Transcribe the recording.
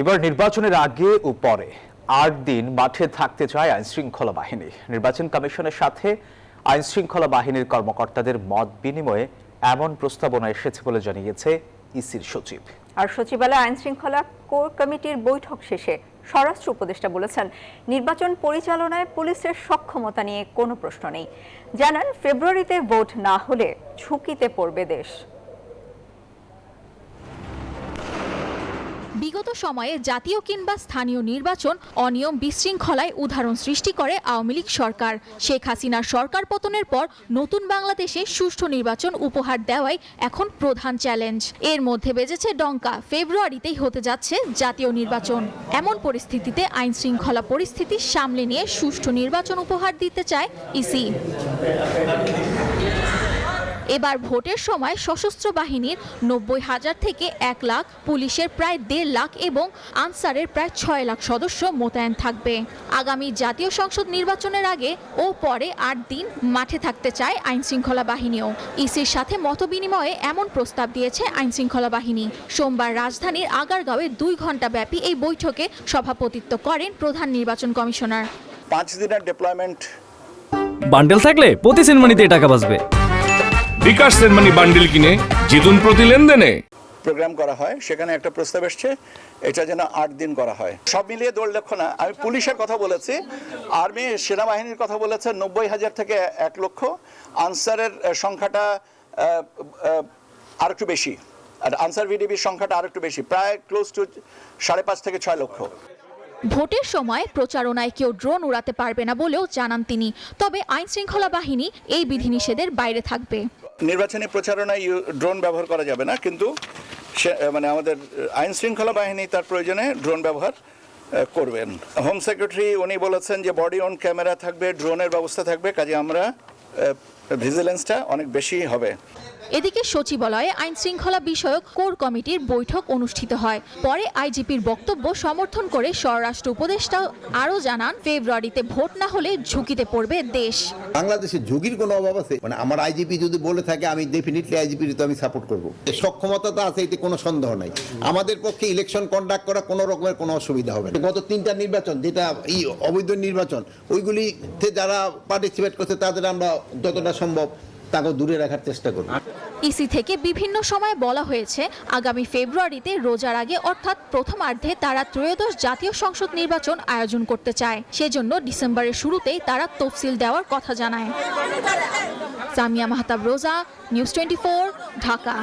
এবার নির্বাচনের আগে ও পরে ৮ দিন মাঠে থাকতে চায় আইনশৃঙ্খলা বাহিনী। নির্বাচন কমিশনের সাথে আইনশৃঙ্খলা বাহিনীর কর্মকর্তাদের মত বিনিময়ে এমন প্রস্তাবনা এসেছে বলে জানিয়েছে ইসির সচিব। আর সচিবালয় আইনশৃঙ্খলা কোর কমিটির বৈঠক শেষে স্বরাষ্ট্র উপদেষ্টা বলেছেন, নির্বাচন পরিচালনায় পুলিশের সক্ষমতা নিয়ে কোনো প্রশ্ন নেই। জানান, ফেব্রুয়ারিতে ভোট না হলে ঝুঁকিতে পড়বে দেশ। বিগত সময়ে জাতীয় কিংবা স্থানীয় নির্বাচন অনিয়ম বিশৃঙ্খলায় উদাহরণ সৃষ্টি করে আওয়ামী লীগ সরকার। শেখ হাসিনার সরকার পতনের পর নতুন বাংলাদেশে সুষ্ঠু নির্বাচন উপহার দেওয়াই এখন প্রধান চ্যালেঞ্জ। এর মধ্যে বেজেছে ডঙ্কা, ফেব্রুয়ারিতেই হতে যাচ্ছে জাতীয় নির্বাচন। এমন পরিস্থিতিতে আইন শৃঙ্খলা পরিস্থিতি সামলে নিয়ে সুষ্ঠু নির্বাচন উপহার দিতে চায় ইসি। এবার ভোটের সময় সশস্ত্র বাহিনীর ৯০,০০০ থেকে ১ লাখ, পুলিশের প্রায় ১.৫ লাখ এবং আনসারের প্রায় ৬ লাখ সদস্য মোতায়েন থাকবে। আগামী জাতীয় সংসদ নির্বাচনের আগে ও পরে ৮ দিন মাঠে থাকতে চায় আইনশৃঙ্খলা বাহিনীও। ইসির সাথে মতবিনিময়ে এমন প্রস্তাব দিয়েছে আইনশৃঙ্খলা বাহিনী। সোমবার রাজধানীর আগারগাঁওয়ে ২ ঘণ্টা ব্যাপী এই বৈঠকে সভাপতিত্ব করেন প্রধান নির্বাচন কমিশনার। ৫ দিনের ডিপ্লয়মেন্ট বান্ডেল থাকলে প্রতি সেনমানিতে টাকা বাঁচবে। বিকাশ সেনমানি বান্ডেল কিনে জিতুন প্রতি লেনদেনে। প্রোগ্রাম করা হয়, সেখানে একটা প্রস্তাব এসছে এটা যেন ৮ দিন করা হয়। সব মিলিয়ে ১.৫ লক্ষ না, আমি পুলিশের কথা বলেছি, আর্মি সেনাবাহিনীর কথা বলেছে ৯০,০০০ থেকে ১ লক্ষ, আনসারের সংখ্যাটা আর একটু বেশি, আর আনসার ভিডিবির সংখ্যাটা আর একটু বেশি, প্রায় ক্লোজ টু ৫.৫ থেকে ৬ লক্ষ। ভোটের সময় প্রচারণায় কেউ ড্রোন উড়াতে পারবে না বলেও জানান তিনি। তবে আইন শৃঙ্খলা বাহিনী এই বিধিনিষেধের বাইরে থাকবে। নির্বাচনী প্রচারণায় ড্রোন ব্যবহার করা যাবে না, কিন্তু আমাদের আইন শৃঙ্খলা বাহিনী তার প্রয়োজনে ড্রোন ব্যবহার করবেন। হোম সেক্রেটারি উনি বলেছেন যে বডি অন ক্যামেরা থাকবে, ড্রোনের ব্যবস্থা থাকবে, কাজে আমরা ভিজিলেন্সটা অনেক বেশি হবে। এদিকে সচিবালয়ে আইন শৃঙ্খলা বিষয়ক কোর কমিটির বৈঠক অনুষ্ঠিত হয়। পরে আইজিপির বক্তব্য সমর্থন করে স্বরাষ্ট্র উপদেষ্টা আরও জানান, ফেব্রুয়ারিতে ভোট না হলে ঝুঁকিতে পড়বে দেশ। বাংলাদেশে ঝুঁকির কোনো অভাব আছে? আমার আইজিপি যদি বলে থাকে, আমি ডেফিনেটলি আইজিপির তো আমি সাপোর্ট করব। সক্ষমতা তো আছে, এতে কোনো সন্দেহ নাই। আমাদের পক্ষে ইলেকশন কন্ডাক্ট করা কোনো রকমের কোনো অসুবিধা হবে না। গত ৩টা নির্বাচন, যেটা এই অবৈধ নির্বাচন, ওইগুলিতে যারা পার্টিসিপেট করছে তাদের আমরা যতটা সম্ভব তাকে দূরে রাখার চেষ্টা করব। ইসি থেকে বিভিন্ন সময় বলা হয়েছে, আগামী ফেব্রুয়ারিতে রোজার আগে অর্থাৎ প্রথমার্ধে তারা ত্রয়োদশ জাতীয় সংসদ নির্বাচন আয়োজন করতে চায়। সেজন্য ডিসেম্বরের শুরুতেই তারা তফসিল দেওয়ার কথা জানায়। সামিয়া মাহতাব, রোজা, নিউজ 24, ঢাকা।